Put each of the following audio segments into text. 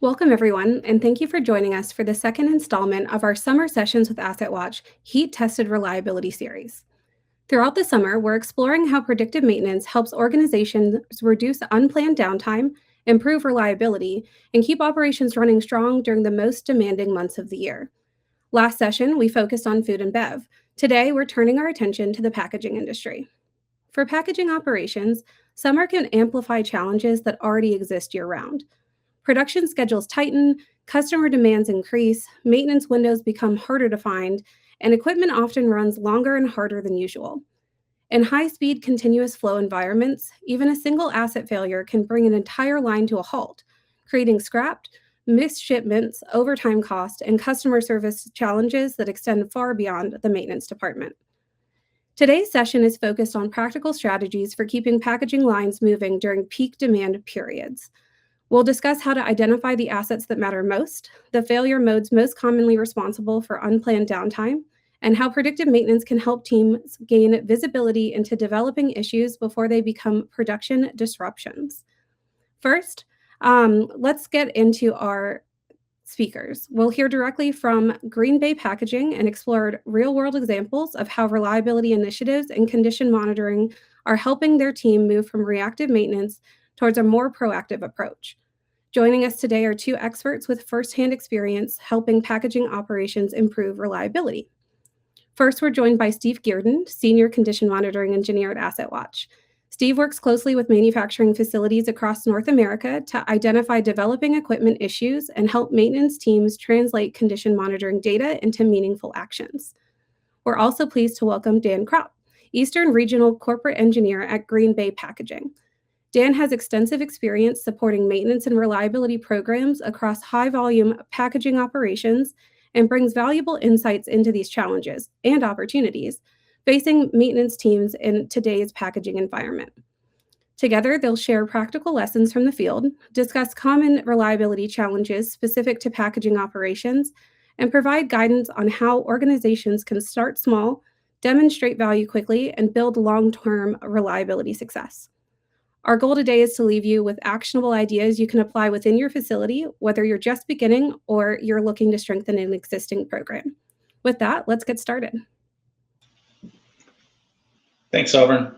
Welcome, everyone, and thank you for joining us for the second installment of our Summer Sessions with AssetWatch Heat-Tested Reliability series. Throughout the summer, we're exploring how predictive maintenance helps organizations reduce unplanned downtime, improve reliability, and keep operations running strong during the most demanding months of the year. Last session, we focused on food and bev. Today, we're turning our attention to the packaging industry. For packaging operations, summer can amplify challenges that already exist year-round. Production schedules tighten, customer demands increase, maintenance windows become harder to find, and equipment often runs longer and harder than usual. In high speed, continuous flow environments, even a single asset failure can bring an entire line to a halt, creating scrapped, missed shipments, overtime cost, and customer service challenges that extend far beyond the maintenance department. Today's session is focused on practical strategies for keeping packaging lines moving during peak demand periods. We'll discuss how to identify the assets that matter most, the failure modes most commonly responsible for unplanned downtime, and how predictive maintenance can help teams gain visibility into developing issues before they become production disruptions. First, let's get into our speakers. We'll hear directly from Green Bay Packaging and explore real-world examples of how reliability initiatives and condition monitoring are helping their team move from reactive maintenance towards a more proactive approach. Joining us today are two experts with firsthand experience helping packaging operations improve reliability. First, we're joined by Steve Gearden, Senior Condition Monitoring Engineer at AssetWatch. Steve works closely with manufacturing facilities across North America to identify developing equipment issues and help maintenance teams translate condition monitoring data into meaningful actions. We're also pleased to welcome Dan Kropp, Eastern Regional Corporate Engineer at Green Bay Packaging. Dan has extensive experience supporting maintenance and reliability programs across high-volume packaging operations and brings valuable insights into these challenges and opportunities facing maintenance teams in today's packaging environment. Together, they'll share practical lessons from the field, discuss common reliability challenges specific to packaging operations, and provide guidance on how organizations can start small, demonstrate value quickly, and build long-term reliability success. Our goal today is to leave you with actionable ideas you can apply within your facility, whether you're just beginning or you're looking to strengthen an existing program. With that, let's get started. Thanks, Auburn.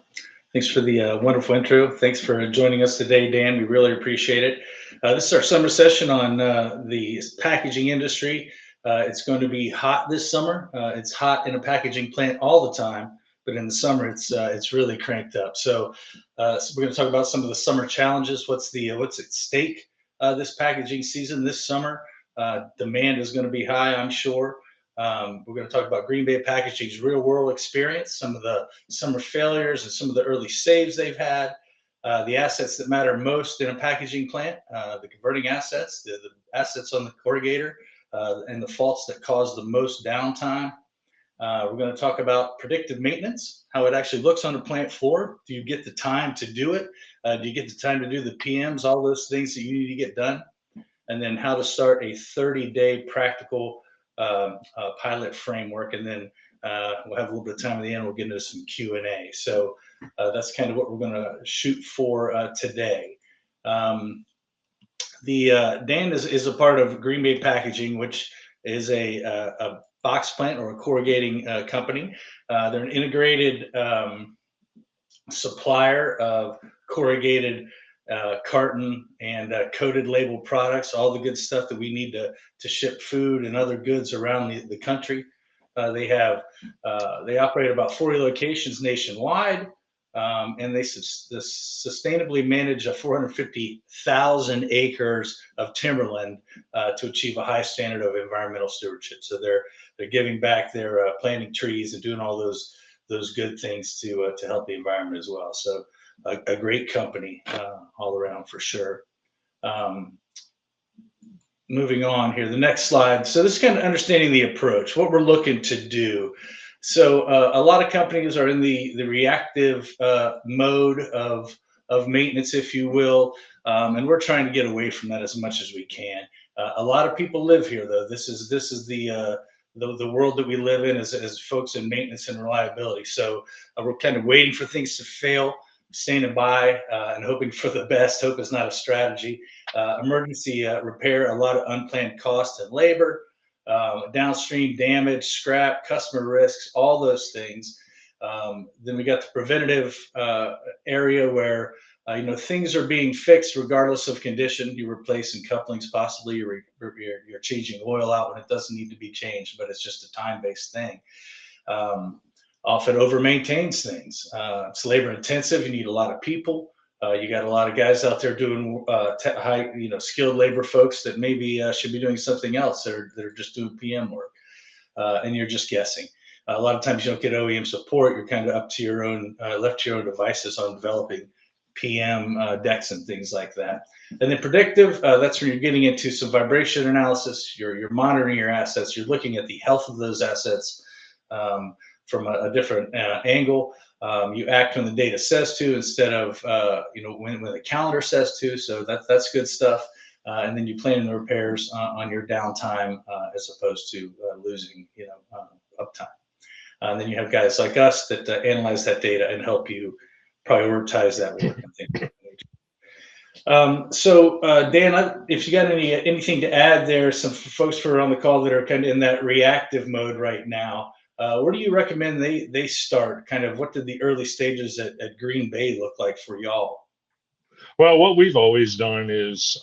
Thanks for the wonderful intro. Thanks for joining us today, Dan. We really appreciate it. This is our summer session on the packaging industry. It's going to be hot this summer. It's hot in a packaging plant all the time, but in the summer it's really cranked up. So we're going to talk about some of the summer challenges. What's at stake this packaging season this summer? Demand is going to be high, I'm sure. We're going to talk about Green Bay Packaging's real world experience, some of the summer failures and some of the early saves they've had, the assets that matter most in a packaging plant, the converting assets, the assets on the corrugator, and the faults that cause the most downtime. We're going to talk about predictive maintenance, how it actually looks on the plant floor. Do you get the time to do it? Do you get the time to do the PMs, all those things that you need to get done? And then how to start a 30-day practical pilot framework. And then we'll have a little bit of time at the end. We'll get into some Q&A. So that's kind of what we're going to shoot for today. Dan is a part of Green Bay Packaging, which is a box plant or a corrugating company. They're an integrated supplier of corrugated carton and coated label products, all the good stuff that we need to ship food and other goods around the country. They operate about 40 locations nationwide, and they sustainably manage 450,000 acres of timberland to achieve a high standard of environmental stewardship. So they're giving back, they're planting trees and doing all those good things to help the environment as well. So a great company all around for sure. Moving on here, the next slide. So this is kind of understanding the approach, what we're looking to do. So a lot of companies are in the reactive mode of maintenance, if you will, and we're trying to get away from that as much as we can. A lot of people live here, though. This is the world that we live in as folks in maintenance and reliability. So we're kind of waiting for things to fail, standing by and hoping for the best. Hope is not a strategy. emergency repair, a lot of unplanned cost and labor, downstream damage, scrap, customer risks, all those things. Then we got the preventative area where things are being fixed regardless of condition. You're replacing couplings, possibly you're changing oil out when it doesn't need to be changed, but it's just a time-based thing. Often over maintains things. It's labor intensive. You need a lot of people. You got a lot of guys out there doing high, skilled labor folks that maybe should be doing something else. They're just doing PM work, and you're just guessing. A lot of times you don't get OEM support. You're kind of up to your own, left to your own devices on developing PM decks and things like that. And then predictive, that's when you're getting into some vibration analysis. You're monitoring your assets. You're looking at the health of those assets from a different angle. You act when the data says to instead of when the calendar says to. So that's good stuff. And then you plan the repairs on your downtime as opposed to losing uptime. And then you have guys like us that analyze that data and help you prioritize that work and things. So Dan, if you got anything to add there, some folks who are on the call that are kind of in that reactive mode right now, where do you recommend they start? Kind of what did the early stages at Green Bay look like for y'all? Well, what we've always done is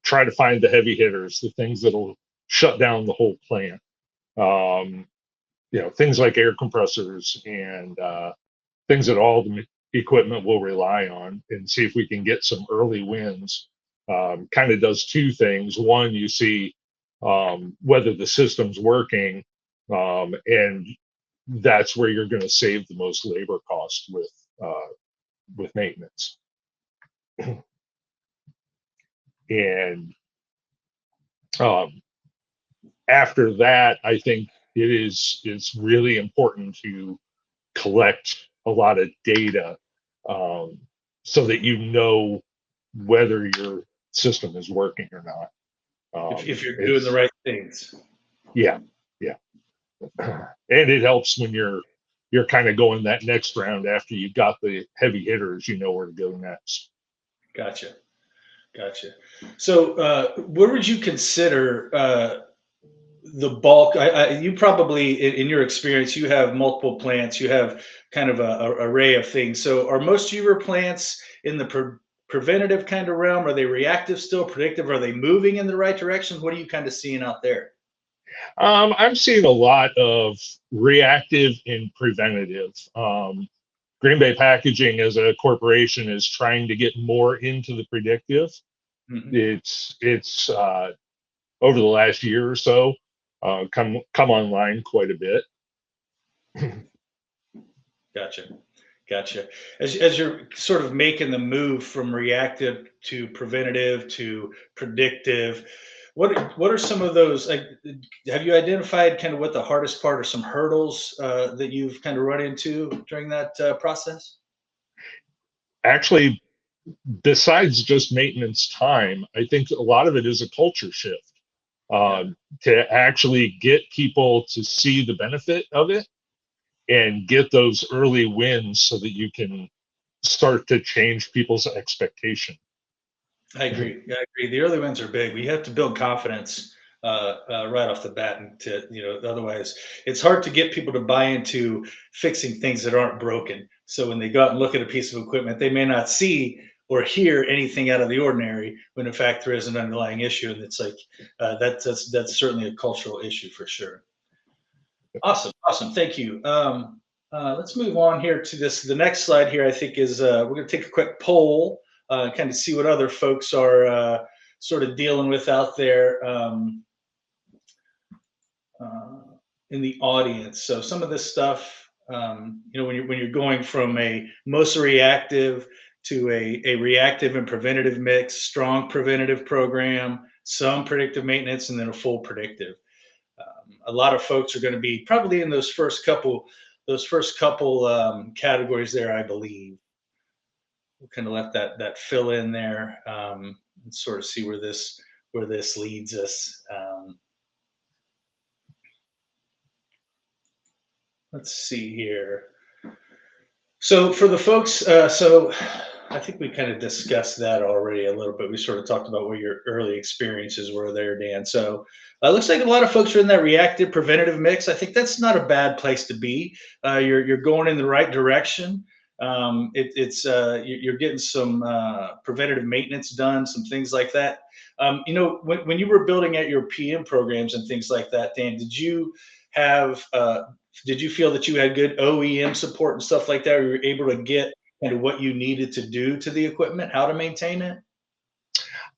try to find the heavy hitters, the things that'll shut down the whole plant. Things like air compressors and things that all the equipment will rely on, and see if we can get some early wins. Kind of does two things. One, you see whether the system's working, and that's where you're going to save the most labor cost with maintenance. And after that, I think it's really important to collect a lot of data so that you know whether your system is working or not. If you're doing the right things. Yeah. And it helps when you're kind of going that next round after you got the heavy hitters, you know where to go next. Gotcha. So where would you consider the bulk? You probably, in your experience, you have multiple plants, you have kind of a array of things. So are most of your plants in the preventative kind of realm? Are they reactive still, predictive? Are they moving in the right direction? What are you kind of seeing out there? I'm seeing a lot of reactive and preventative. Green Bay Packaging as a corporation is trying to get more into the predictive. Mm-hmm. It's over the last year or so come online quite a bit. Gotcha. As you're sort of making the move from reactive to preventative to predictive, what are some of those? Like, have you identified kind of what the hardest part or some hurdles that you've kind of run into during that process? Actually, besides just maintenance time, I think a lot of it is a culture shift to actually get people to see the benefit of it and get those early wins so that you can start to change people's expectation. I agree. The early wins are big. We have to build confidence right off the bat, and otherwise it's hard to get people to buy into fixing things that aren't broken. So when they go out and look at a piece of equipment, they may not see or hear anything out of the ordinary, when in fact there is an underlying issue, and it's like that's certainly a cultural issue for sure. Awesome. Thank you. Let's move on here to this. The next slide here, I think, is we're going to take a quick poll. Kind of see what other folks are sort of dealing with out there in the audience. So some of this stuff, when you're going from a mostly reactive to a reactive and preventative mix, strong preventative program, some predictive maintenance, and then a full predictive. A lot of folks are going to be probably in those first couple categories there, I believe. We'll kind of let that fill in there and sort of see where this leads us. Let's see here. So for the folks, I think we kind of discussed that already a little bit. We sort of talked about what your early experiences were there, Dan. So it looks like a lot of folks are in that reactive preventative mix. I think that's not a bad place to be. You're going in the right direction. You're getting some preventative maintenance done, some things like that. When you were building out your PM programs and things like that, Dan, have did you feel that you had good OEM support and stuff like that? Or you were able to get kind of what you needed to do to the equipment, how to maintain it?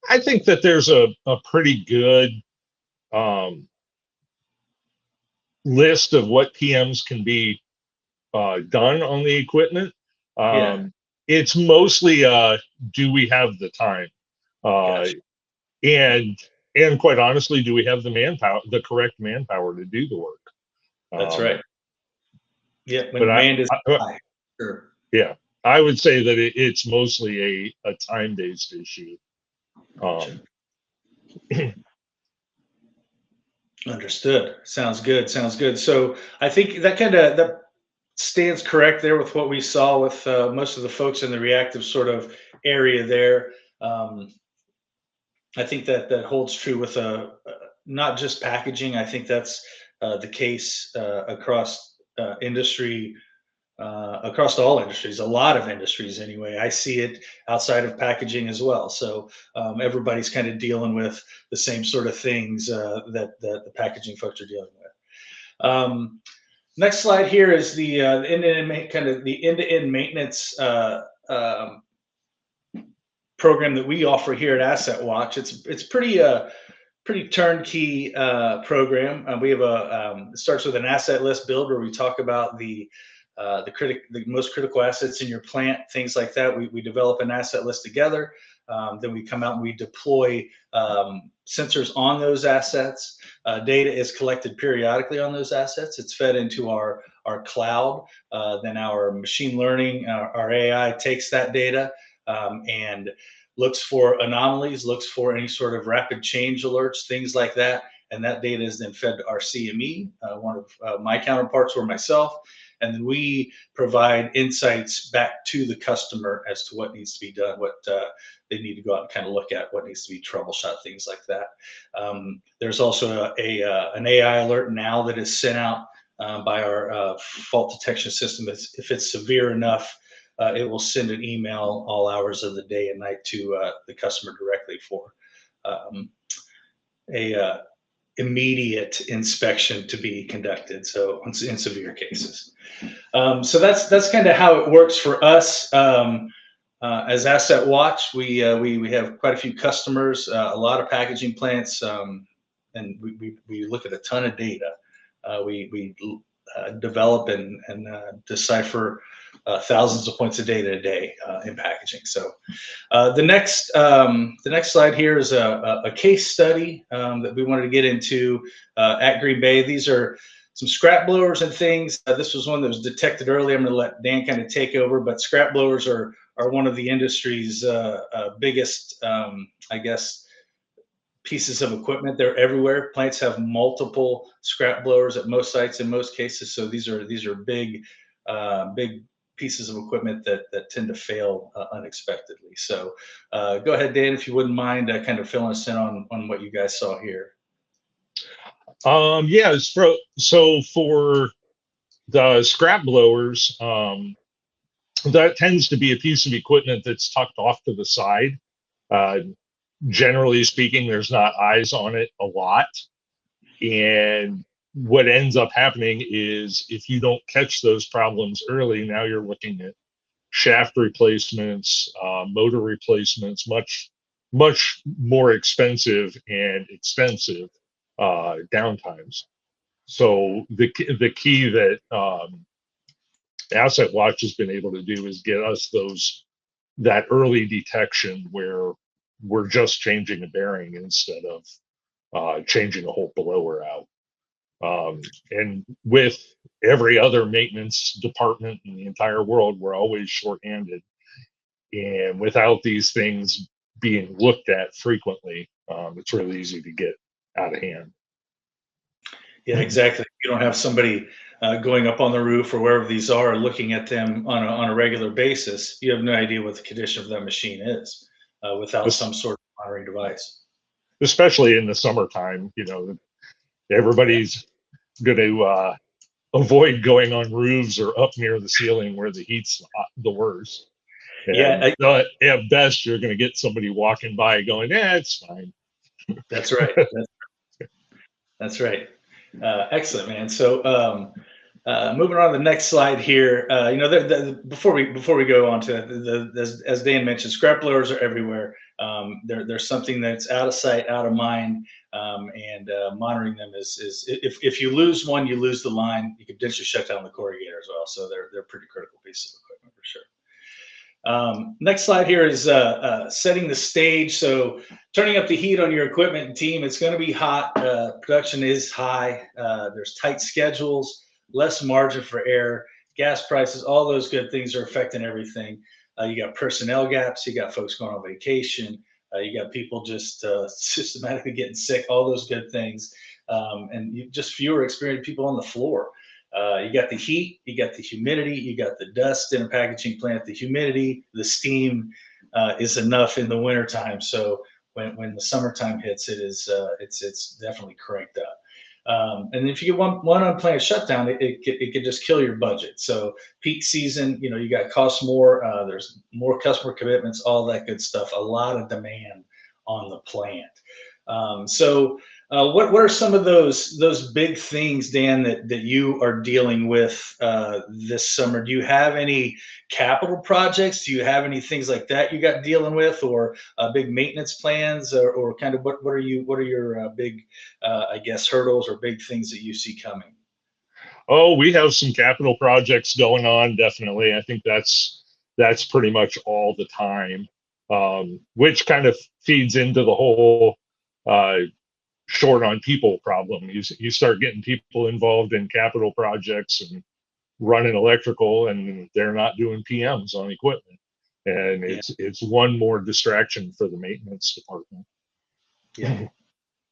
I think that there's a pretty good list of what PMs can be done on the equipment. Yeah, It's mostly do we have the time? Uh, gotcha. and and quite honestly, do we have the manpower, the correct manpower to do the work? That's Um, right. Yeah, when but demand is I high. Sure. yeah, I would say that it's mostly a time-based issue. Gotcha. Um, Understood. Sounds good. Sounds good. So I think that stands correct there with what we saw with most of the folks in the reactive sort of area there. Um, I think that holds true with not just packaging. I think that's the case across industry, across all industries, a lot of industries anyway. I see it outside of packaging as well. So everybody's kind of dealing with the same sort of things that the packaging folks are dealing with. Next slide here is the end-to-end maintenance program that we offer here at AssetWatch. It's pretty turnkey program. We have it starts with an asset list build where we talk about the most critical assets in your plant, things like that. We develop an asset list together. Then we come out and we deploy sensors on those assets. Data is collected periodically on those assets. It's fed into our cloud. Then our machine learning, our AI takes that data and looks for anomalies, looks for any sort of rapid change alerts, things like that. And that data is then fed to our CME, one of my counterparts or myself. And then we provide insights back to the customer as to what needs to be done, what they need to go out and kind of look at, what needs to be troubleshot, things like that. There's also an AI alert now that is sent out by our fault detection system. If it's severe enough, it will send an email all hours of the day and night to the customer directly for a immediate inspection to be conducted. So in severe cases. So that's kind of how it works for us. As AssetWatch, we have quite a few customers, a lot of packaging plants, and we look at a ton of data. We develop and decipher thousands of points of data a day in packaging. So the next slide here is a case study that we wanted to get into at Green Bay. These are some scrap blowers and things. This was one that was detected early. I'm going to let Dan kind of take over, but scrap blowers are one of the industry's biggest, I guess, pieces of equipment. They're everywhere. Plants have multiple scrap blowers at most sites in most cases. So these are big pieces of equipment that tend to fail unexpectedly. So go ahead, Dan, if you wouldn't mind kind of filling us in on what you guys saw here. yeah, so for the scrap blowers, that tends to be a piece of equipment that's tucked off to the side. Generally speaking, there's not eyes on it a lot. And what ends up happening is if you don't catch those problems early, now you're looking at shaft replacements, motor replacements, much more expensive and expensive downtimes. So the key that AssetWatch has been able to do is get us that early detection where we're just changing a bearing instead of changing a whole blower out. And with every other maintenance department in the entire world, we're always shorthanded. And without these things being looked at frequently, it's really easy to get out of hand. Yeah, exactly. You don't have somebody going up on the roof or wherever these are, looking at them on a regular basis, you have no idea what the condition of that machine is without Es- some sort of monitoring device. Especially in the summertime, everybody's going to avoid going on roofs or up near the ceiling where the heat's the worst. Yeah, And at best, you're going to get somebody walking by going, it's fine. that's right. That's right. Excellent, man. So moving on to the next slide here, before we go on to as Dan mentioned, scrap blowers are everywhere. There's something that's out of sight, out of mind, and monitoring them is if you lose one, you lose the line. You could potentially shut down the corrugator as well. So they're pretty critical pieces of equipment for sure. Next slide here is setting the stage. So turning up the heat on your equipment and team, it's going to be hot. Production is high. There's tight schedules, less margin for error, gas prices, all those good things are affecting everything. You got personnel gaps. You got folks going on vacation. You got people just systematically getting sick, all those good things. And just fewer experienced people on the floor. You got the heat, you got the humidity, you got the dust in a packaging plant, the humidity, the steam is enough in the wintertime. So when the summertime hits, it's definitely cranked up. And if you get one unplanned shutdown, it could just kill your budget. So peak season, you got costs more. There's more customer commitments, all that good stuff. A lot of demand on the plant. What are some of those big things, Dan, that you are dealing with this summer? Do you have any capital projects? Do you have any things like that you got dealing with, or big maintenance plans, or kind of what are your big I guess hurdles or big things that you see coming? Oh, we have some capital projects going on. Definitely. I think that's pretty much all the time, which kind of feeds into the whole uh, short on people problem. You start getting people involved in capital projects and running electrical, and they're not doing PMs on equipment, and Yeah, it's one more distraction for the maintenance department. yeah,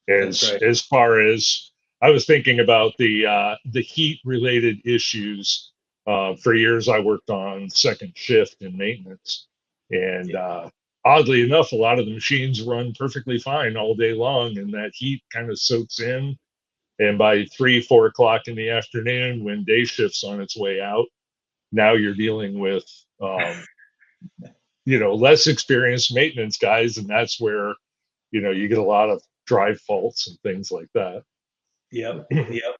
that's as right. as far as I was thinking about the heat related issues, for years I worked on second shift in maintenance, and Yeah, oddly enough, a lot of the machines run perfectly fine all day long, and that heat kind of soaks in. And by 3-4 o'clock in the afternoon, when day shift's on its way out, now you're dealing with less experienced maintenance guys, and that's where you get a lot of drive faults and things like that. yep, yep.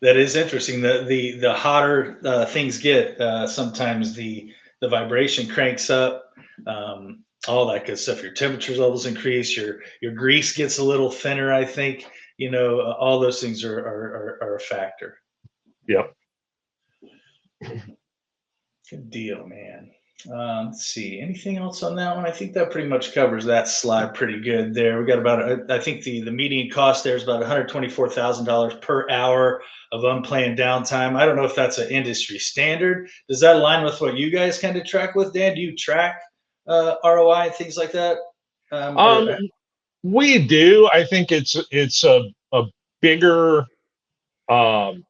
That is interesting. The hotter things get, sometimes the vibration cranks up, all that good stuff. Your temperature levels increase. Your grease gets a little thinner. I think all those things are a factor. Yep. Good deal, man. Let's see. Anything else on that one? I think that pretty much covers that slide pretty good there. We got about, I think the median cost there is about $124,000 per hour of unplanned downtime. I don't know if that's an industry standard. Does that align with what you guys kind of track with, Dan? Do you track ROI and things like that? Um, we do. I think it's a bigger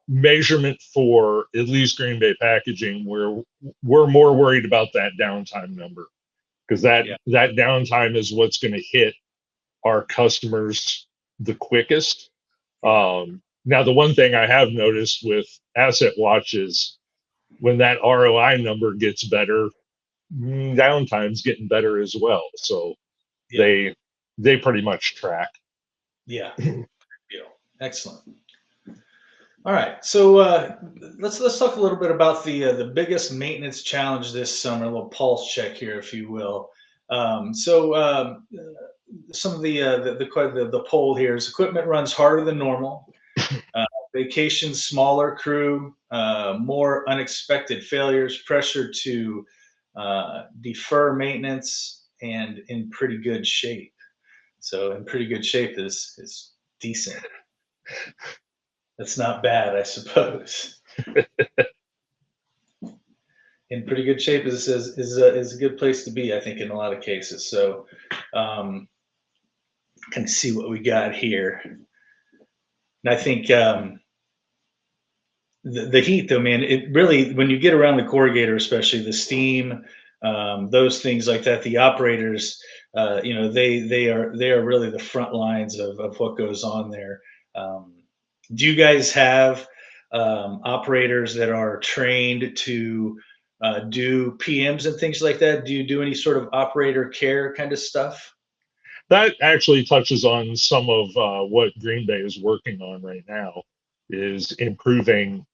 measurement for at least Green Bay Packaging, where we're more worried about that downtime number, because that Yeah. that downtime is what's going to hit our customers the quickest. Now, the one thing I have noticed with AssetWatch is when that ROI number gets better, downtime's getting better as well. So Yeah. they pretty much track. Yeah. Excellent. All right, so let's talk a little bit about the biggest maintenance challenge this summer. A little pulse check here, if you will. Some of the poll here is equipment runs harder than normal. Vacations, smaller crew, more unexpected failures, pressure to defer maintenance, and in pretty good shape. So in pretty good shape is decent. That's not bad, I suppose. In pretty good shape is a good place to be, I think, in a lot of cases. So, kind of see what we got here. And I think the heat though, man, it really, when you get around the corrugator, especially the steam, those things like that, the operators, they are really the front lines of what goes on there. Um, do you guys have operators that are trained to do PMs and things like that? Do you do any sort of operator care kind of stuff? That actually touches on some of what Green Bay is working on right now, is improving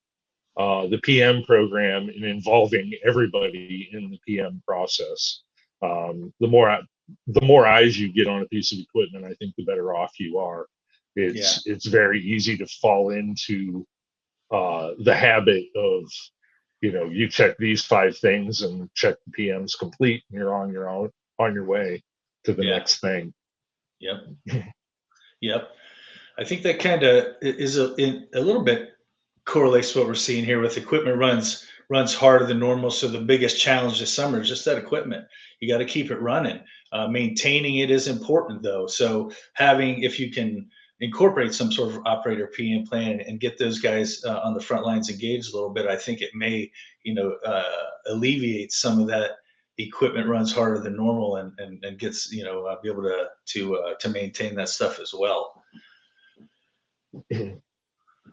the PM program and involving everybody in the PM process. The more eyes you get on a piece of equipment, I think the better off you are. Yeah, It's very easy to fall into the habit of, you check these 5 things and check the PM's complete, and you're on your way to the yeah, next thing. yep, yep. I think that kind of is a little bit correlates to what we're seeing here with equipment runs harder than normal. So the biggest challenge this summer is just that equipment. You got to keep it running. Maintaining it is important though. So having, if you can incorporate some sort of operator PM plan and get those guys on the front lines engaged a little bit, I think it may, alleviate some of that equipment runs harder than normal and gets, be able to maintain that stuff as well.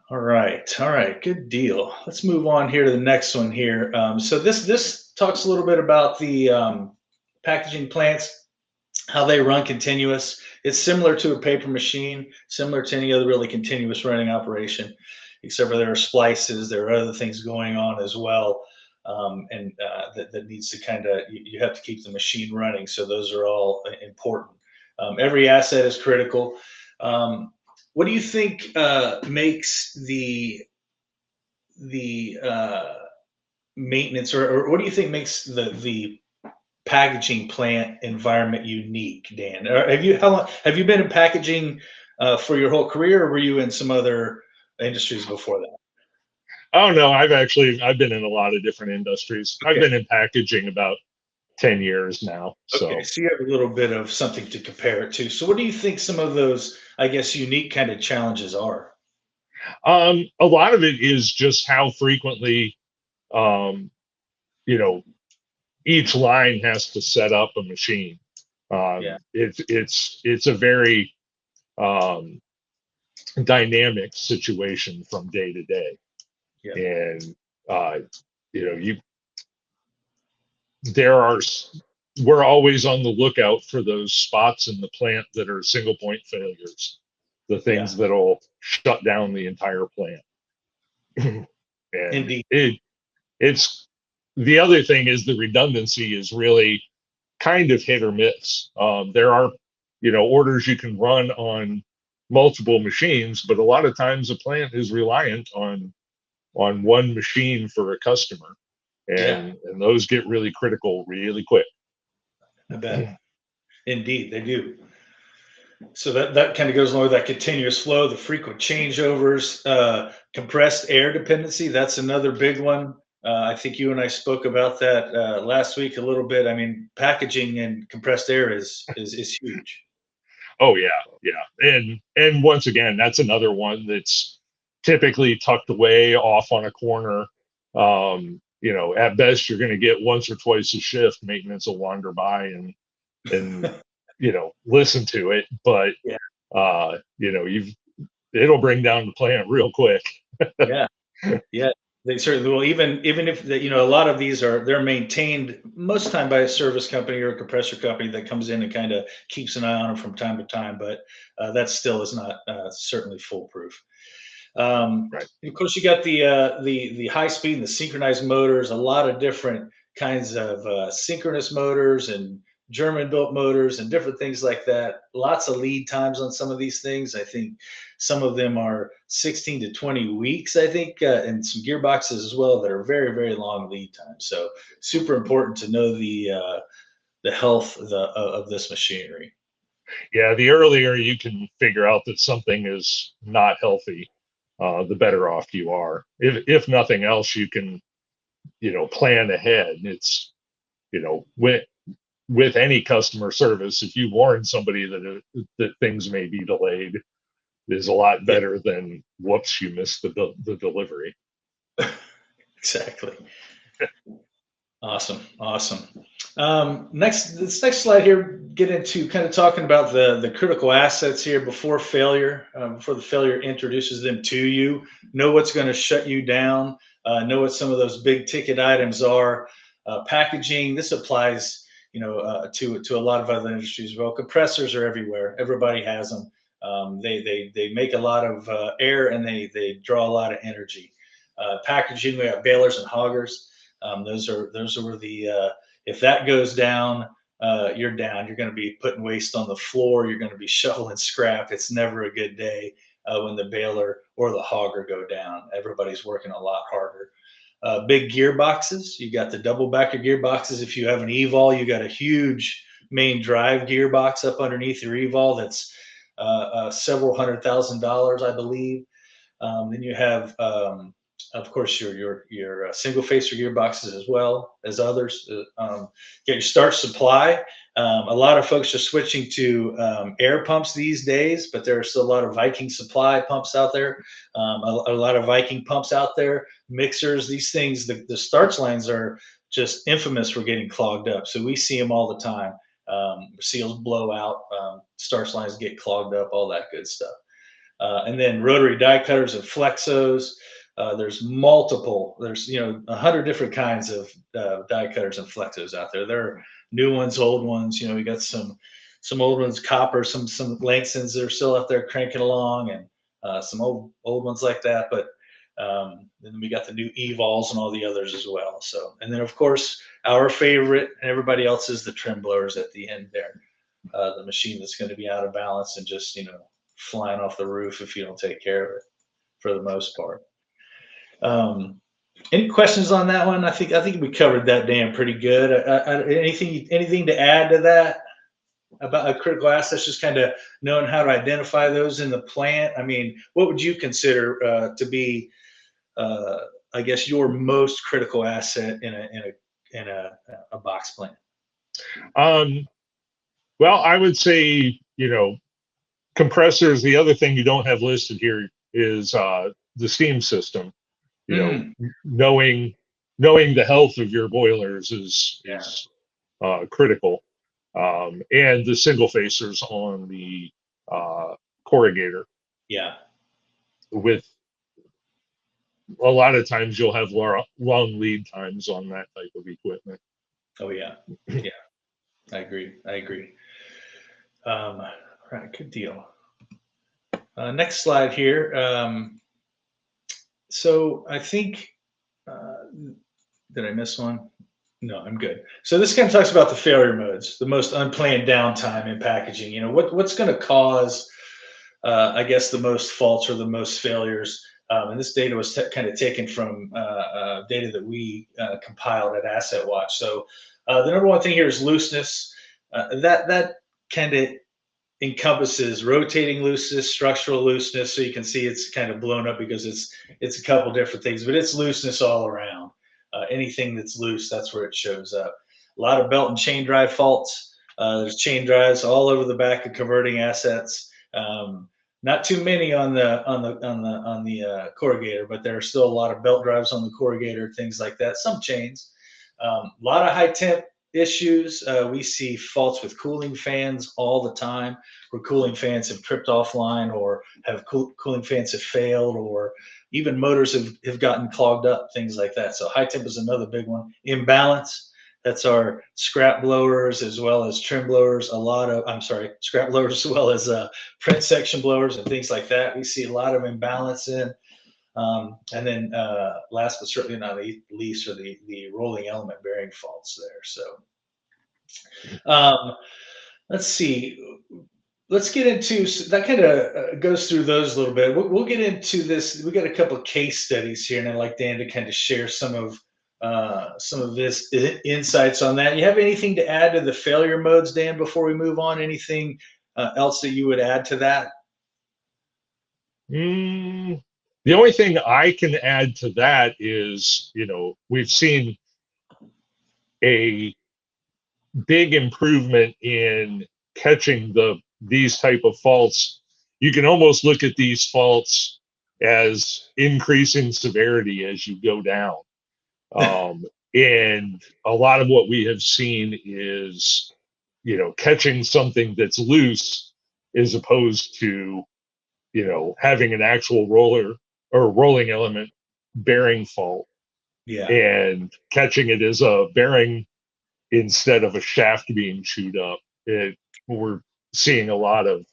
All right, good deal. Let's move on here to the next one here. So this talks a little bit about the packaging plants, how they run continuous. It's similar to a paper machine, similar to any other really continuous running operation, except for there are splices, there are other things going on as well, and that needs to kind of, you have to keep the machine running. So those are all important. Every asset is critical. Um, what do you think makes the maintenance, or what do you think makes the packaging plant environment unique, Dan? Or how long have you been in packaging for your whole career, or were you in some other industries before that? Oh no, I've been in a lot of different industries. I've Okay, been in packaging about 10 years now. okay, So so you have a little bit of something to compare it to. So what do you think some of those, I guess, unique kind of challenges are? a lot of it is just how frequently um, you know, each line has to set up a machine. Yeah, It's a very um, dynamic situation from day to day. yeah, And uh, you there are we're always on the lookout for those spots in the plant that are single point failures, the yeah, things that'll shut down the entire plant. And indeed. it's the other thing is the redundancy is really kind of hit or miss. There are, orders you can run on multiple machines, but a lot of times a plant is reliant on one machine for a customer, Yeah, and those get really critical really quick. I bet. Indeed, they do. So that kind of goes along with that continuous flow, the frequent changeovers, compressed air dependency. That's another big one. I think you and I spoke about that last week a little bit. I mean, packaging and compressed air is huge. Oh yeah, yeah, and once again, that's another one that's typically tucked away off on a corner. At best, you're going to get once or twice a shift. Maintenance will wander by and listen to it, but Yeah, you've it'll bring down the plant real quick. yeah, yeah. They certainly will. Even if a lot of these they're maintained most of the time by a service company or a compressor company that comes in and kind of keeps an eye on them from time to time. But that still is not certainly foolproof. Right. Of course, you got the high speed and the synchronized motors. A lot of different kinds of synchronous motors and German built motors and different things like that. Lots of lead times on some of these things. I think some of them are 16 to 20 weeks. I think, and some gearboxes as well that are very long lead times. So super important to know the health of this machinery. Yeah, the earlier you can figure out that something is not healthy, the better off you are. If nothing else, you can plan ahead. It's with any customer service, if you warn somebody that things may be delayed, is a lot Yeah. better than whoops, you missed the delivery. Exactly. Awesome. Awesome. This next slide here, get into kind of talking about the critical assets here before failure, before the failure introduces them to you. Know what's going to shut you down. Know what some of those big ticket items are. Packaging. This applies, to a lot of other industries. Well, compressors are everywhere. Everybody has them. They make a lot of air, and they draw a lot of energy. Packaging. We have balers and hoggers. Those are where if that goes down, you're down. You're going to be putting waste on the floor. You're going to be shoveling scrap. It's never a good day when the baler or the hogger go down. Everybody's working a lot harder. Big gearboxes. You got the double backer gearboxes. If you have an e-vol, you got a huge main drive gearbox up underneath your e-vol that's several $100,000, I believe. Then you have, of course, your single facer gearboxes as well as others. Get your start supply. A lot of folks are switching to air pumps these days, but there are still a lot of Viking supply pumps out there. A lot of Viking pumps out there. Mixers, these things, the starts lines are just infamous for getting clogged up. So we see them all the time. Seals blow out, starts lines get clogged up, all that good stuff. And then rotary die cutters and flexos. There's 100 different kinds of die cutters and flexos out there. There are new ones, old ones. We got some old ones, copper, some Langsons that are still out there cranking along, and some old ones like that. But then we got the new evols and all the others as well. So, and then of course our favorite and everybody else's, the trim blowers at the end there. The machine that's going to be out of balance and just flying off the roof if you don't take care of it, for the most part. Any questions on that one? I think we covered that, Dan, pretty good. Anything to add to that about critical assets? Just kind of knowing how to identify those in the plant. I mean, what would you consider to be, I guess, your most critical asset in a box plant? Well, I would say, compressors. The other thing you don't have listed here is the steam system. Knowing the health of your boilers is critical, and the single facers on the corrugator. Yeah. With a lot of times you'll have long lead times on that type of equipment. Oh yeah, yeah, I agree. Right, good deal. Next slide here. So I think, did I miss one? No, I'm good. So this kind of talks about the failure modes, the most unplanned downtime in packaging. What's going to cause, I guess, the most faults or the most failures. And this data was kind of taken from data that we compiled at AssetWatch. So the number one thing here is looseness. That kind of encompasses rotating looseness, structural looseness. So you can see it's kind of blown up because it's a couple different things, but it's looseness all around. Anything that's loose, that's where it shows up. A lot of belt and chain drive faults. There's chain drives all over the back of converting assets. Not too many on the corrugator, but there are still a lot of belt drives on the corrugator, things like that. Some chains. A lot of high temp issues. We see faults with cooling fans all the time, where cooling fans have tripped offline, or have cooling fans have failed, or even motors have gotten clogged up, things like that. So high temp is another big one. Imbalance. That's our scrap blowers as well as trim blowers. Scrap blowers as well as print section blowers and things like that. We see a lot of imbalance in. And then last but certainly not least are the rolling element bearing faults there. So let's see. Let's get into that. Kind of goes through those a little bit. We'll get into this. We got a couple of case studies here, and I'd like Dan to kind of share some of this insights on that. You have anything to add to the failure modes, Dan, before we move on? Anything else that you would add to that? The only thing I can add to that is, we've seen a big improvement in catching these type of faults. You can almost look at these faults as increasing severity as you go down. And a lot of what we have seen is, catching something that's loose as opposed to, having an actual roller or rolling element bearing fault, Yeah. and catching it as a bearing instead of a shaft being chewed up. We're seeing a lot of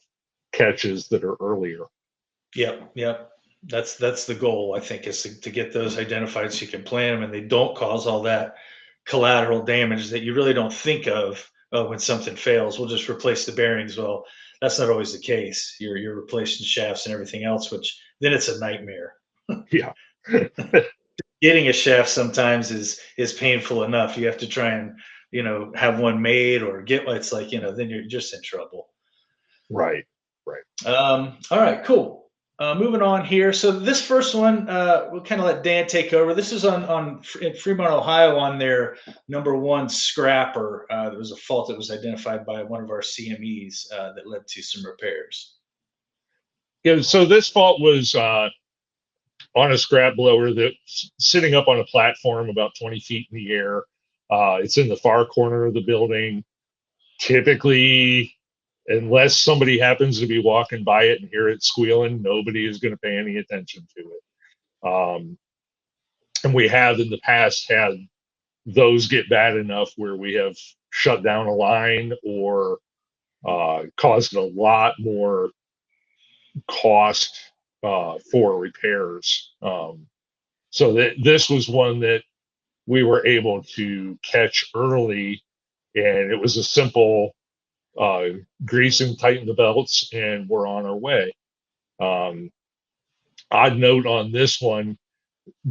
catches that are earlier. Yep. Yep. That's the goal, I think, is to get those identified so you can plan them and they don't cause all that collateral damage that you really don't think of when something fails. We'll just replace the bearings. Well, that's not always the case. You're replacing shafts and everything else, which then it's a nightmare. Yeah. Getting a shaft sometimes is painful enough. You have to try and have one made or get it's like then you're just in trouble. Right. All right, cool. Moving on here. So this first one, we'll kind of let Dan take over. This is in Fremont, Ohio, on their #1 scrapper. There was a fault that was identified by one of our CMEs that led to some repairs. Yeah. So this fault was on a scrap blower that's sitting up on a platform about 20 feet in the air. It's in the far corner of the building. Typically, unless somebody happens to be walking by it and hear it squealing, nobody is going to pay any attention to it. And we have in the past had those get bad enough where we have shut down a line or caused a lot more cost for repairs. So this was one that we were able to catch early, and it was a simple grease and tighten the belts, and we're on our way. Odd note on this one,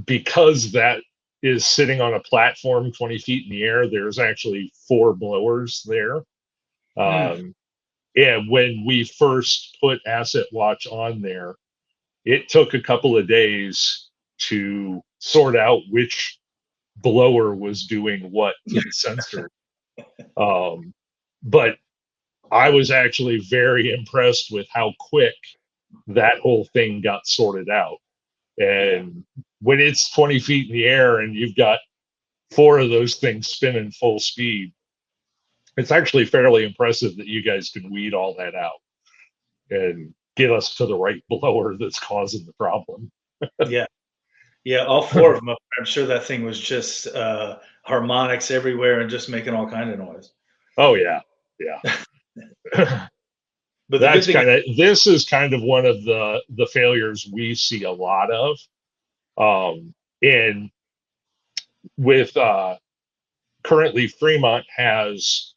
because that is sitting on a platform 20 feet in the air, there's actually 4 blowers there. And when we first put AssetWatch on there, it took a couple of days to sort out which blower was doing what to the sensor. But I was actually very impressed with how quick that whole thing got sorted out. And when it's 20 feet in the air and you've got 4 of those things spinning full speed, it's actually fairly impressive that you guys can weed all that out and get us to the right blower that's causing the problem. Yeah, all 4 of them. I'm sure that thing was just harmonics everywhere and just making all kind of noise. Oh yeah. But this is kind of one of the failures we see a lot of. And with currently Fremont has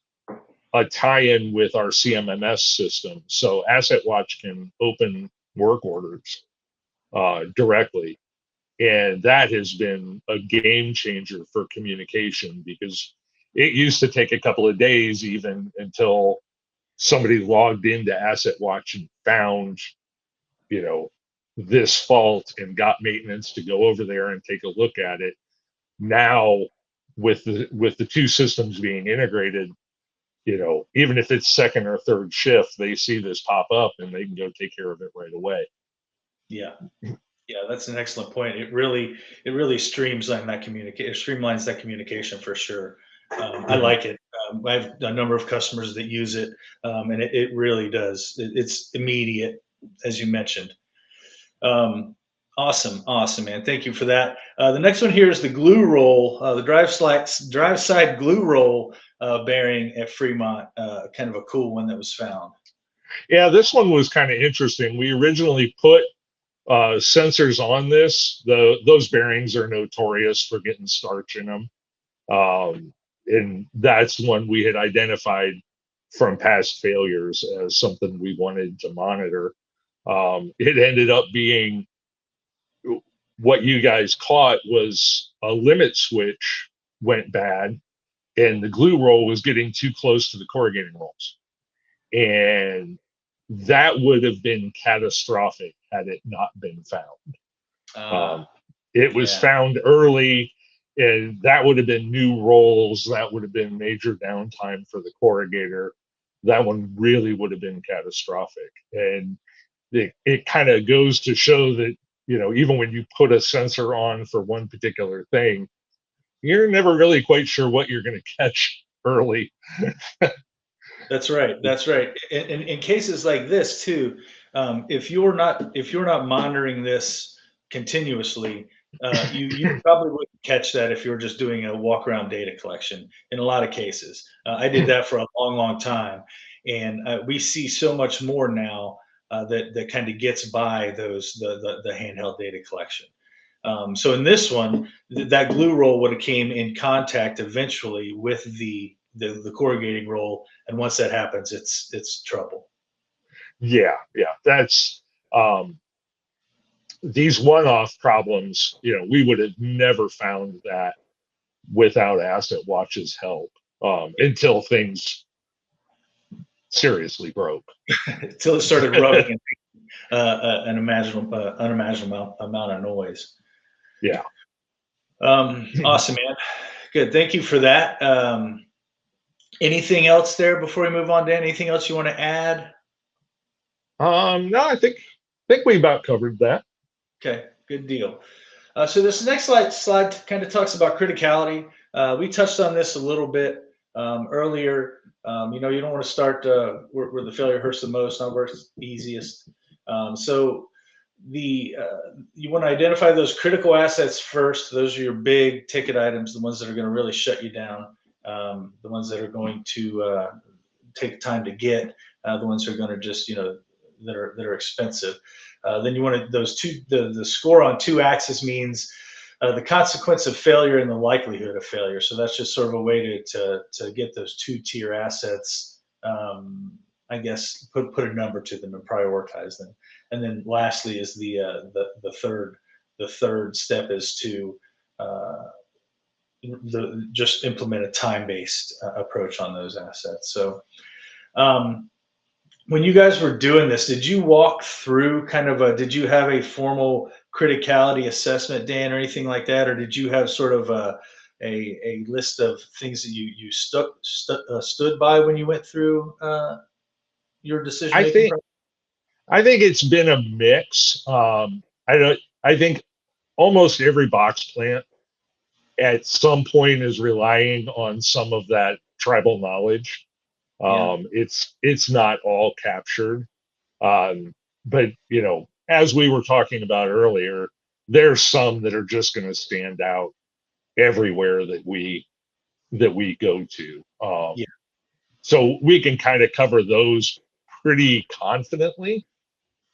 a tie-in with our CMMS system, so AssetWatch can open work orders directly, and that has been a game changer for communication, because it used to take a couple of days even until somebody logged into AssetWatch and found, this fault and got maintenance to go over there and take a look at it. Now, with the 2 systems being integrated, even if it's second or third shift, they see this pop up and they can go take care of it right away. Yeah, that's an excellent point. It really streamlines that communication for sure. I like it. I have a number of customers that use it, and it really does. It's immediate, as you mentioned. Awesome, man. Thank you for that. The next one here is the glue roll, the drive side glue roll bearing at Fremont. Kind of a cool one that was found. Yeah, this one was kind of interesting. We originally put sensors on this. Those bearings are notorious for getting starch in them. And that's one we had identified from past failures as something we wanted to monitor. It ended up being what you guys caught was a limit switch went bad, and the glue roll was getting too close to the corrugating rolls. And that would have been catastrophic had it not been found. It was found early, and that would have been new rolls. That would have been major downtime for the corrugator. That one really would have been catastrophic. And it kind of goes to show that even when you put a sensor on for one particular thing, you're never really quite sure what you're going to catch early. That's right. That's right. In cases like this too, if you're not monitoring this continuously, you probably wouldn't catch that if you were just doing a walk around data collection. In a lot of cases, I did that for a long, long time, and we see so much more now that kind of gets by the handheld data collection. So in this one, that glue roll would have came in contact eventually with the corrugating roll, and once that happens, it's trouble. Yeah, that's these one-off problems. We would have never found that without AssetWatch's help until things seriously broke. Until it started rubbing and an unimaginable amount of noise. Yeah. Awesome, man. Good. Thank you for that. Anything else there before we move on, Dan? Anything else you want to add? No, I think we about covered that. Okay, good deal. So this next slide kind of talks about criticality. We touched on this a little bit earlier. You don't want to start where the failure hurts the most, not where it's easiest. So you want to identify those critical assets first. Those are your big ticket items, the ones that are going to really shut you down, the ones that are going to take time to get, the ones that are going to just that are expensive. Then you want the score on 2 axes means the consequence of failure and the likelihood of failure. So that's just sort of a way to get those 2-tier assets. I guess put a number to them and prioritize them. And then lastly is the third step is to just implement a time-based approach on those assets. So when you guys were doing this, did you walk through did you have a formal criticality assessment, Dan, or anything like that? Or did you have sort of a list of things that you stood by when you went through your decision making? I think it's been a mix. I think almost every box plant at some point is relying on some of that tribal knowledge. It's not all captured, but as we were talking about earlier, there's some that are just going to stand out everywhere that we go to. So we can kind of cover those pretty confidently.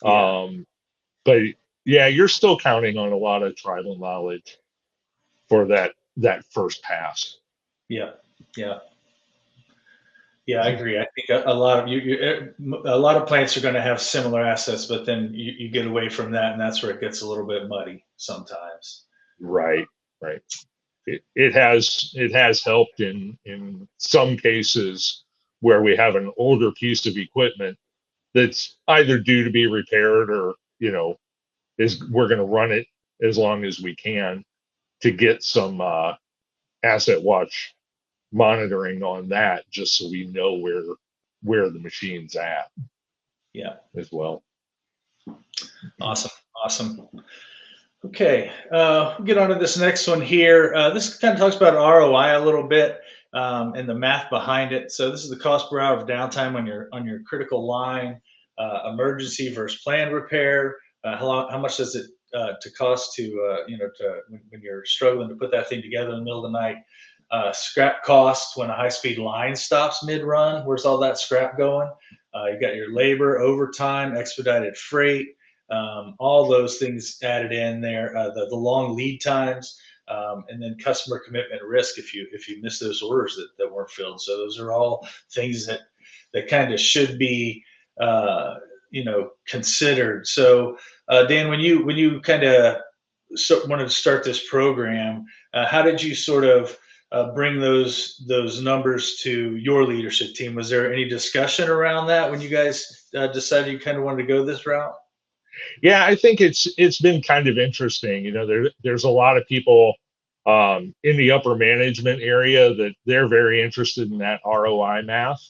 But yeah, you're still counting on a lot of tribal knowledge for that first pass. Yeah, I agree. I think a lot of plants are going to have similar assets, but then you get away from that, and that's where it gets a little bit muddy sometimes. Right. It has helped in some cases where we have an older piece of equipment that's either due to be repaired or we're going to run it as long as we can to get some AssetWatch monitoring on that, just so we know where the machine's at. Yeah, as well. Awesome. Okay, we'll get on to this next one here. This kind of talks about ROI a little bit and the math behind it. So this is the cost per hour of downtime on your critical line, emergency versus planned repair. How much does it to cost to when you're struggling to put that thing together in the middle of the night? Scrap cost when a high-speed line stops mid-run. Where's all that scrap going? You got your labor, overtime, expedited freight. All those things added in there, the long lead times, and then customer commitment risk if you miss those orders that weren't filled. So those are all things that kind of should be considered. So Dan, when you kind of wanted to start this program, how did you sort of bring those numbers to your leadership team? Was there any discussion around that when you guys decided you kind of wanted to go this route? Yeah, I think it's been kind of interesting. There's a lot of people in the upper management area that they're very interested in that ROI math.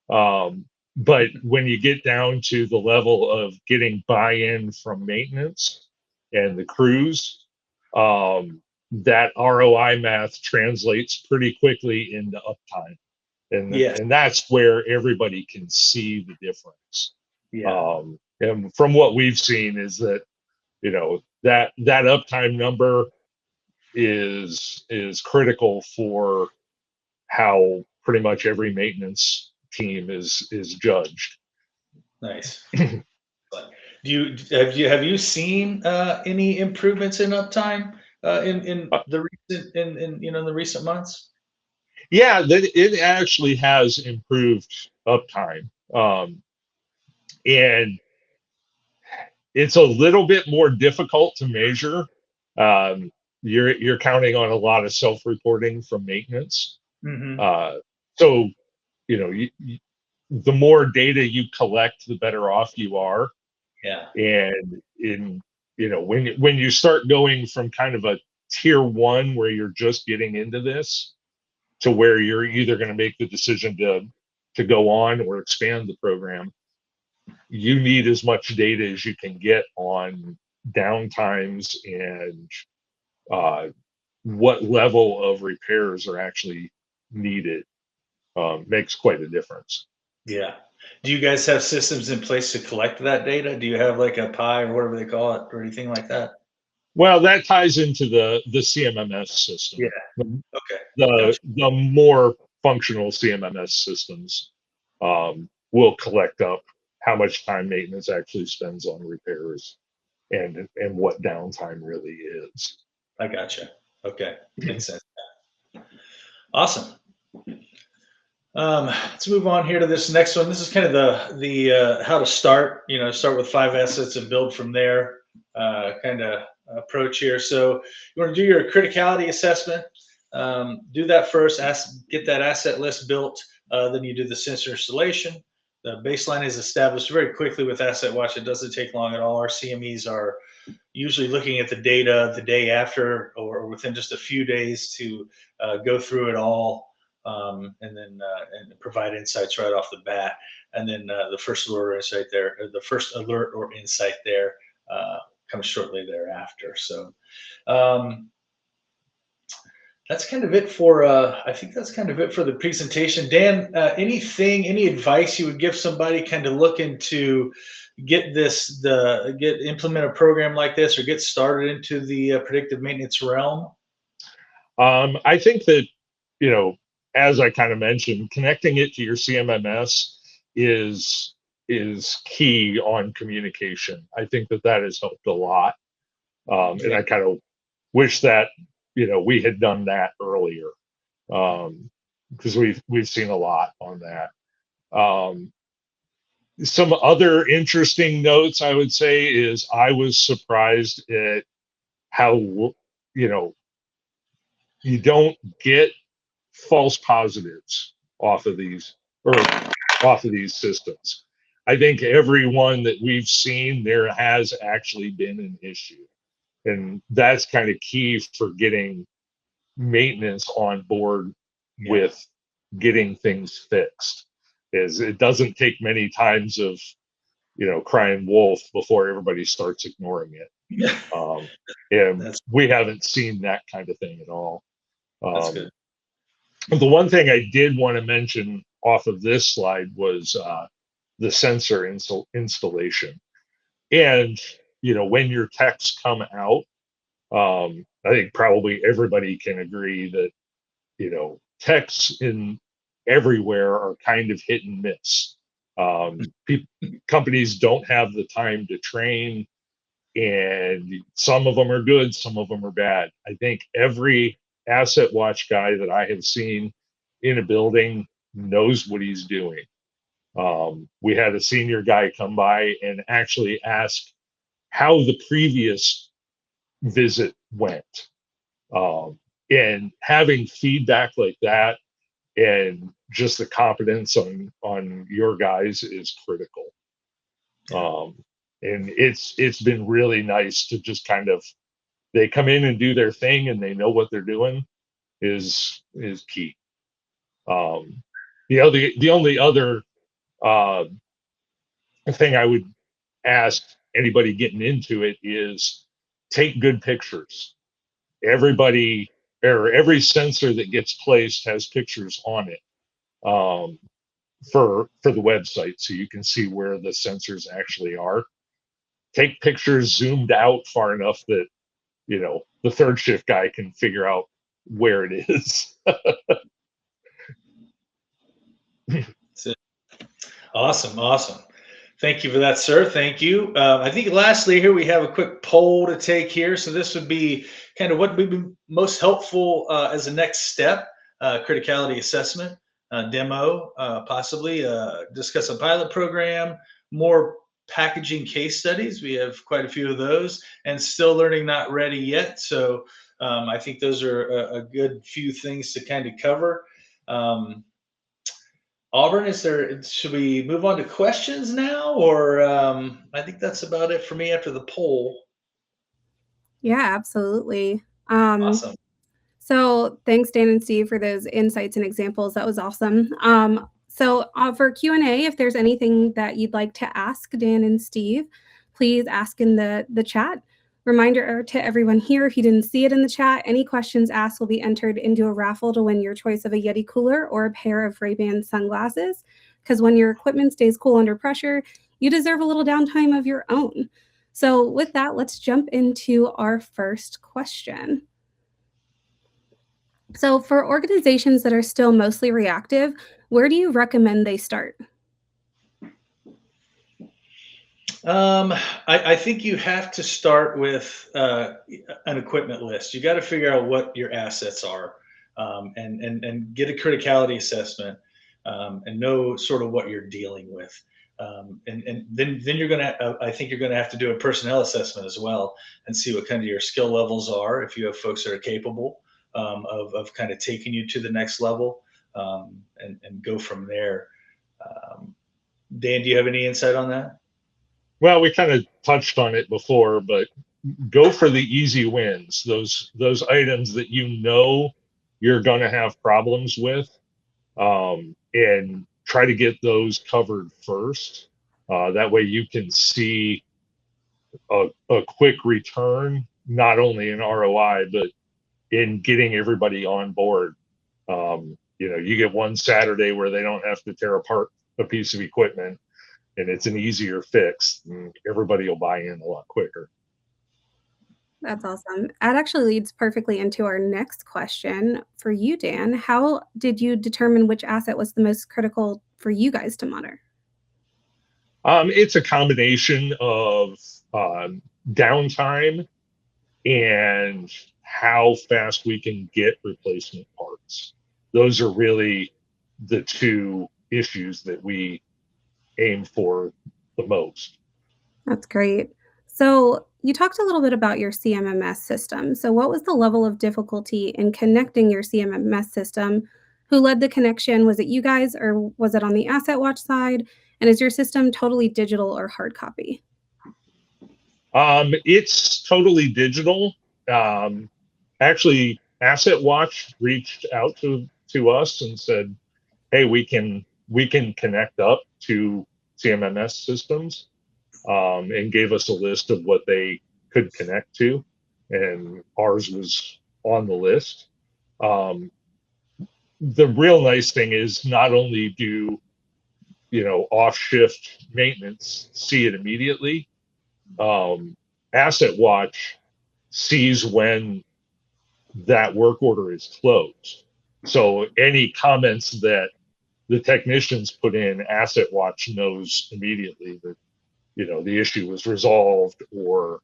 But when you get down to the level of getting buy-in from maintenance, and the crews, that ROI math translates pretty quickly into uptime. Yeah. And that's where everybody can see the difference. Yeah. And from what we've seen is that, that uptime number is critical for how pretty much every maintenance team is judged. Nice. Have you seen any improvements in uptime in the recent in the recent months? Yeah, that it actually has improved uptime, and it's a little bit more difficult to measure. You're counting on a lot of self-reporting from maintenance. Mm-hmm. So the more data you collect, the better off you are. Yeah. And when you start going from kind of a tier one where you're just getting into this to where you're either going to make the decision to go on or expand the program, you need as much data as you can get on downtimes and what level of repairs are actually needed. Makes quite a difference. Yeah. Do you guys have systems in place to collect that data? Do you have like a Pi or whatever they call it or anything like that? Well, that ties into the CMMS system. Yeah. Okay. The more functional CMMS systems will collect up how much time maintenance actually spends on repairs and what downtime really is. I gotcha. Okay. Makes sense. Awesome. Let's move on here to this next one. This is kind of the how to start. Start with 5 assets and build from there. Kind of approach here. So you want to do your criticality assessment. Do that first. Get that asset list built. Then you do the sensor installation. The baseline is established very quickly with AssetWatch. It doesn't take long at all. Our CMEs are usually looking at the data the day after or within just a few days to go through it all. And then and provide insights right off the bat, and then the first alert or insight there, or the first alert or insight there comes shortly thereafter. So that's kind of it for. I think that's kind of it for the presentation. Dan, any advice you would give somebody kind of looking to get implement a program like this or get started into the predictive maintenance realm? I think that as I kind of mentioned, connecting it to your CMMS is key on communication. I think that has helped a lot, and I kind of wish that we had done that earlier, because we've seen a lot on that. Some other interesting notes I would say is I was surprised at how you don't get false positives off of these systems. I think every one that we've seen, there has actually been an issue, and that's kind of key for getting maintenance on board with getting things fixed. Is it doesn't take many times of crying wolf before everybody starts ignoring it. And we haven't seen that kind of thing at all. That's good. The one thing I did want to mention off of this slide was the sensor installation. And, when your techs come out, I think probably everybody can agree that, techs in everywhere are kind of hit and miss. Companies don't have the time to train, and some of them are good, some of them are bad. I think every AssetWatch guy that I have seen in a building knows what he's doing. We had a senior guy come by and actually ask how the previous visit went. And having feedback like that and just the competence on your guys is critical. And it's been really nice to just kind of, they come in and do their thing and they know what they're doing is key. The only other thing I would ask anybody getting into it is take good pictures. Everybody, or every sensor that gets placed has pictures on it, for the website, so you can see where the sensors actually are. Take pictures zoomed out far enough that the third shift guy can figure out where it is. Awesome. Thank you for that, sir. Thank you. I think lastly here we have a quick poll to take here. So this would be kind of what would be most helpful as a next step, criticality assessment, demo, possibly discuss a pilot program, more packaging case studies. We have quite a few of those, and still learning, not ready yet. So I think those are a good few things to kind of cover. Auburn, should we move on to questions now, or I think that's about it for me after the poll. Yeah, absolutely. Awesome. So thanks, Dan and Steve, for those insights and examples. That was awesome. So for Q&A, if there's anything that you'd like to ask Dan and Steve, please ask in the chat. Reminder to everyone here, if you didn't see it in the chat, any questions asked will be entered into a raffle to win your choice of a Yeti cooler or a pair of Ray-Ban sunglasses. Because when your equipment stays cool under pressure, you deserve a little downtime of your own. So with that, let's jump into our first question. So for organizations that are still mostly reactive, where do you recommend they start? I think you have to start with an equipment list. You got to figure out what your assets are, and get a criticality assessment, and know sort of what you're dealing with. And then you're gonna, I think you're gonna have to do a personnel assessment as well, and see what kind of your skill levels are. If you have folks that are capable of kind of taking you to the next level, and go from there. Dan, do you have any insight on that? Well, we kind of touched on it before, but go for the easy wins. Those items that you're going to have problems with, and try to get those covered first. That way you can see a quick return, not only in ROI, but in getting everybody on board. You get one Saturday where they don't have to tear apart a piece of equipment, and it's an easier fix, and everybody will buy in a lot quicker. That's awesome. That actually leads perfectly into our next question for you, Dan. How did you determine which asset was the most critical for you guys to monitor? It's a combination of downtime and how fast we can get replacement parts. Those are really the two issues that we aim for the most. That's great. So you talked a little bit about your CMMS system. So what was the level of difficulty in connecting your CMMS system? Who led the connection? Was it you guys, or was it on the AssetWatch side? And is your system totally digital or hard copy? It's totally digital. Actually, AssetWatch reached out to us and said, "Hey, we can connect up to CMMS systems," and gave us a list of what they could connect to, and ours was on the list. The real nice thing is not only do off shift maintenance see it immediately, AssetWatch sees when that work order is closed. So any comments that the technicians put in, AssetWatch knows immediately that the issue was resolved, or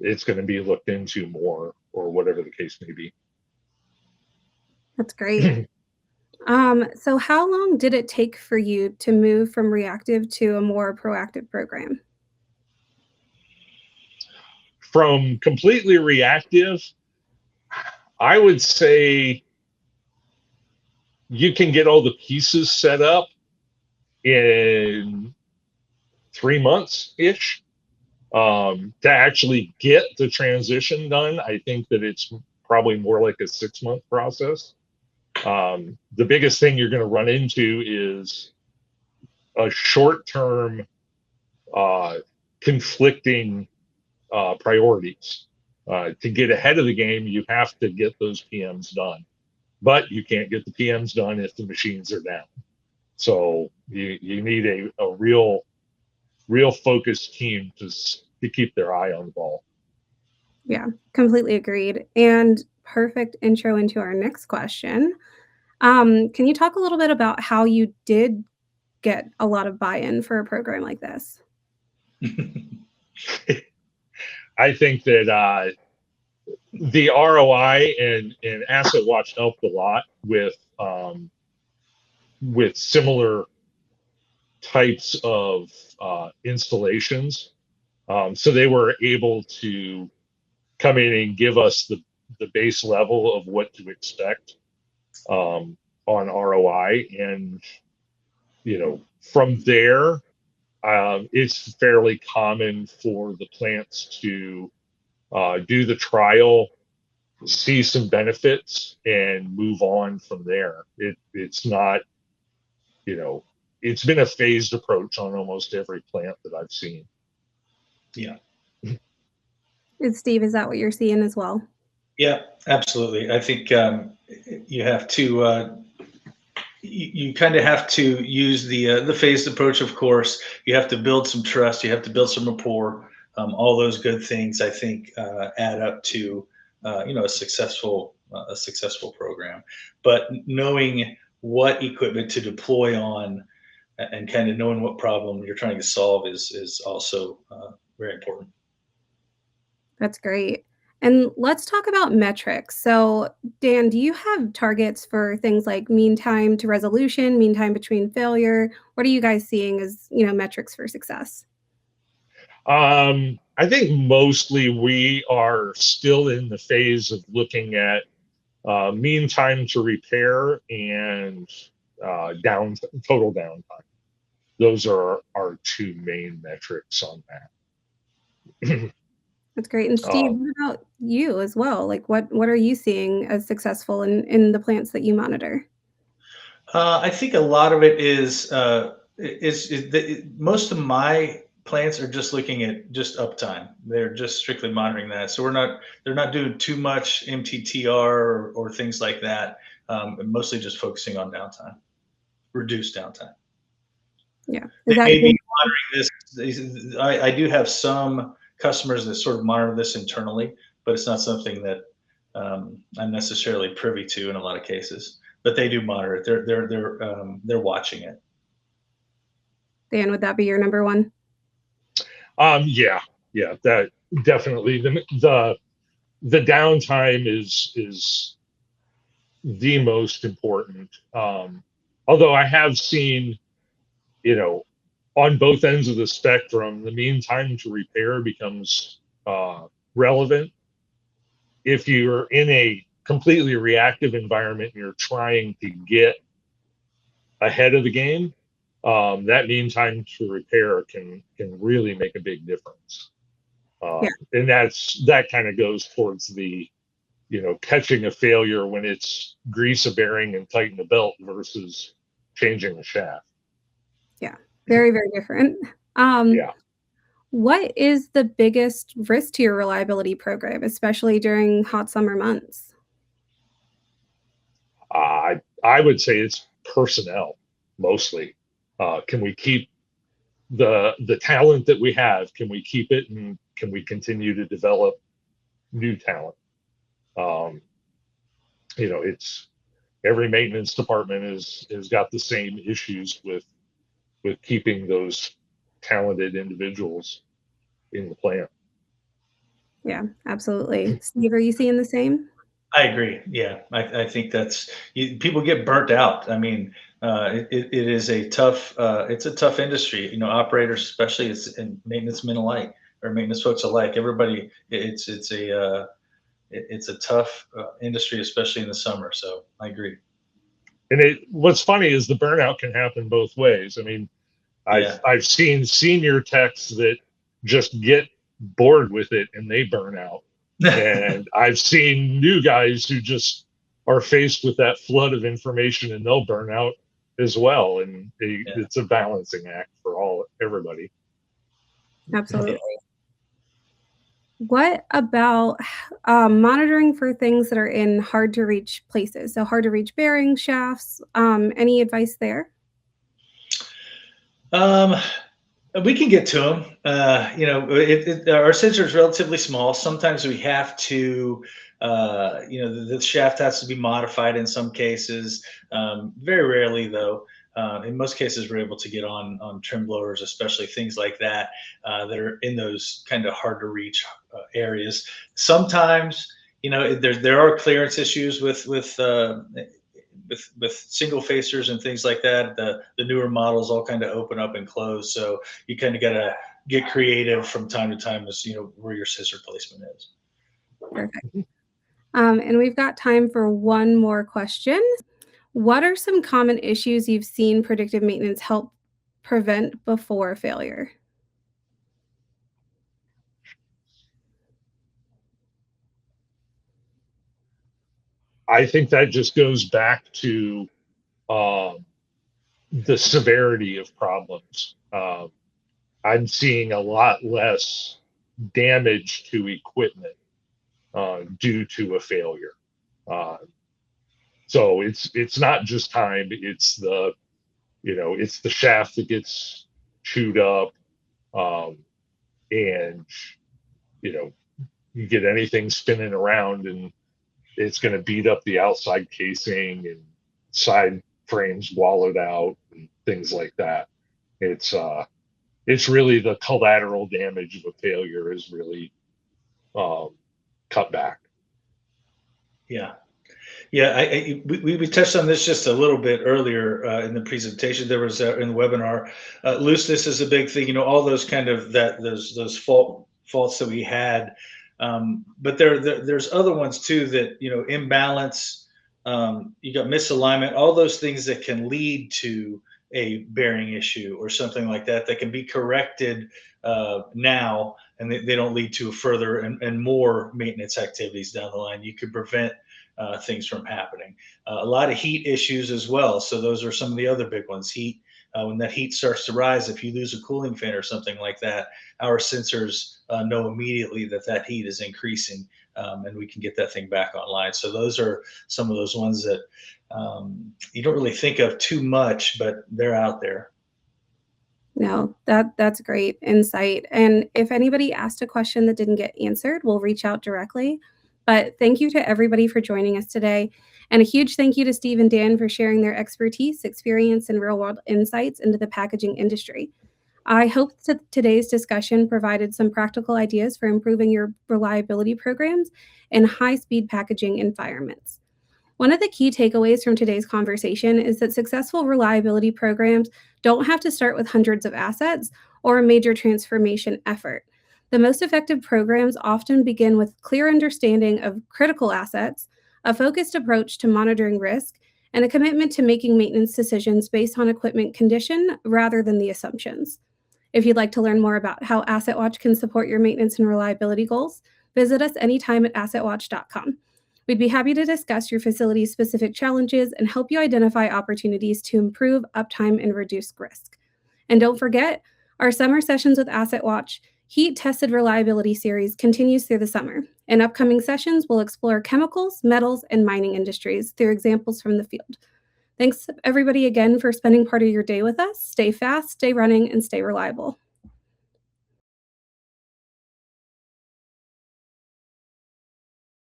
it's going to be looked into more, or whatever the case may be. That's great. So how long did it take for you to move from reactive to a more proactive program? From completely reactive, I would say you can get all the pieces set up in 3 months-ish. To actually get the transition done, I think that it's probably more like a 6-month process. The biggest thing you're going to run into is a short-term conflicting priorities. To get ahead of the game, you have to get those PMs done, but you can't get the PMs done if the machines are down. So you need a real focused team to keep their eye on the ball. Yeah, completely agreed. And perfect intro into our next question. Can you talk a little bit about how you did get a lot of buy-in for a program like this? I think that the ROI and AssetWatch helped a lot with similar types of installations. So they were able to come in and give us the base level of what to expect on ROI. And, from there, it's fairly common for the plants to do the trial, see some benefits, and move on from there. It's not, it's been a phased approach on almost every plant that I've seen. Yeah. Steve, is that what you're seeing as well? Yeah, absolutely. I think you have to you kind of have to use the phased approach. Of course, you have to build some trust. You have to build some rapport. All those good things, I think, add up to a successful program. But knowing what equipment to deploy on and kind of knowing what problem you're trying to solve is also very important. That's great. And let's talk about metrics. So, Dan, do you have targets for things like mean time to resolution, mean time between failure? What are you guys seeing as, metrics for success? I think mostly we are still in the phase of looking at mean time to repair and total downtime. Those are our two main metrics on that. That's great. And Steve, what about you as well? Like what are you seeing as successful in the plants that you monitor? I think a lot of it is most of my plants are just looking at just uptime. They're just strictly monitoring that. So they're not doing too much MTTR or things like that. Mostly just focusing on downtime, reduced downtime. Yeah. They Is that may be monitoring this. I do have some customers that sort of monitor this internally, but it's not something that I'm necessarily privy to in a lot of cases. But they do monitor it. They're watching it. Dan, would that be your number one? Yeah, that definitely the downtime is the most important. Although I have seen, on both ends of the spectrum, the mean time to repair becomes relevant. If you're in a completely reactive environment and you're trying to get ahead of the game, that mean time to repair can really make a big difference. Yeah. And that kind of goes towards the, catching a failure when it's grease a bearing and tighten a belt versus changing a shaft. Yeah. Very, very different. Yeah. What is the biggest risk to your reliability program, especially during hot summer months? I would say it's personnel mostly. Can we keep the talent that we have? Can we keep it, and can we continue to develop new talent? It's every maintenance department has got the same issues with keeping those talented individuals in the plant. Yeah, absolutely. Steve, are you seeing the same? I agree. Yeah, I think people get burnt out. I mean, it is a tough it's a tough industry. Operators, especially, and maintenance men alike, or maintenance folks alike. Everybody, it's a tough industry, especially in the summer. So I agree. And what's funny is the burnout can happen both ways. I mean, Yeah. I've seen senior techs that just get bored with it and they burn out. And I've seen new guys who just are faced with that flood of information and they'll burn out as well. And it's a balancing act for everybody. Absolutely. What about monitoring for things that are in hard to reach places? So hard to reach bearings, shafts. Any advice there? Um, we can get to them. Our sensor is relatively small. Sometimes we have to, the shaft has to be modified in some cases. Very rarely, though. In most cases, we're able to get on trim blowers, especially things like that that are in those kind of hard to reach areas. Sometimes, there are clearance issues with single facers and things like that. The newer models all kind of open up and close, so you kind of got to get creative from time to time as where your scissor placement is. Perfect. And we've got time for one more question. What are some common issues you've seen predictive maintenance help prevent before failure? I think that just goes back to the severity of problems. I'm seeing a lot less damage to equipment due to a failure. So it's not just time; it's the shaft that gets chewed up, and you get anything spinning around, and it's going to beat up the outside casing and side frames wallowed out and things like that. It's really the collateral damage of a failure is really cut back. Yeah. Yeah, we touched on this just a little bit earlier in the presentation. There was in the webinar, looseness is a big thing. All those kind of those faults that we had, but there's other ones too that imbalance. You got misalignment, all those things that can lead to a bearing issue or something like that that can be corrected now, and they don't lead to further and more maintenance activities down the line. You could prevent things from happening. A lot of heat issues as well. So those are some of the other big ones. Heat, when that heat starts to rise, if you lose a cooling fan or something like that, our sensors know immediately that heat is increasing, and we can get that thing back online. So those are some of those ones that you don't really think of too much, but they're out there. No, that's great insight. And if anybody asked a question that didn't get answered, we'll reach out directly. But thank you to everybody for joining us today. And a huge thank you to Steve and Dan for sharing their expertise, experience, and real world insights into the packaging industry. I hope that today's discussion provided some practical ideas for improving your reliability programs in high speed packaging environments. One of the key takeaways from today's conversation is that successful reliability programs don't have to start with hundreds of assets or a major transformation effort. The most effective programs often begin with clear understanding of critical assets, a focused approach to monitoring risk, and a commitment to making maintenance decisions based on equipment condition rather than the assumptions. If you'd like to learn more about how AssetWatch can support your maintenance and reliability goals, visit us anytime at assetwatch.com. We'd be happy to discuss your facility's specific challenges and help you identify opportunities to improve uptime and reduce risk. And don't forget, our Summer Sessions with AssetWatch heat-tested reliability series continues through the summer. In upcoming sessions, we'll explore chemicals, metals, and mining industries through examples from the field. Thanks, everybody, again for spending part of your day with us. Stay fast, stay running, and stay reliable.